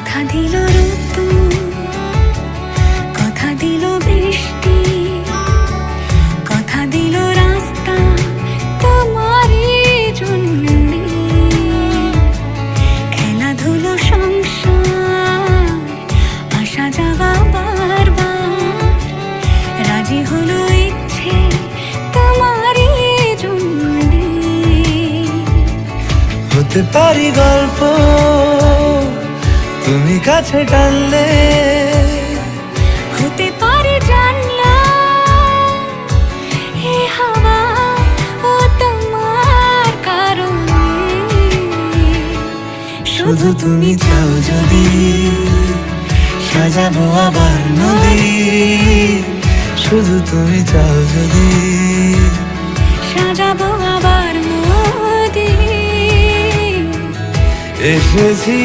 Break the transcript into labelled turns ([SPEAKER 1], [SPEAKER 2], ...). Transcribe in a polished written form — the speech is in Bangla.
[SPEAKER 1] কথা দিল ঋতু, কথা দিল বৃষ্টি, কথা দিল রাস্তা তোমারই জন্যে। খেলাধুলো সংসার আসা যাওয়া বারবার, রাজি হলো ইচ্ছে তোমারই জন্যে।
[SPEAKER 2] হতে পারি গল্প তুমি কাছে টানলে,
[SPEAKER 1] হতে পারে জানলা এ হাওয়া ও তোমার কারণে।
[SPEAKER 2] শুধু তুমি চাও যদি সাজাবো আবার নদী, শুধু তুমি চাও যদি
[SPEAKER 1] সাজাবো আবার নদী।
[SPEAKER 2] এসেছি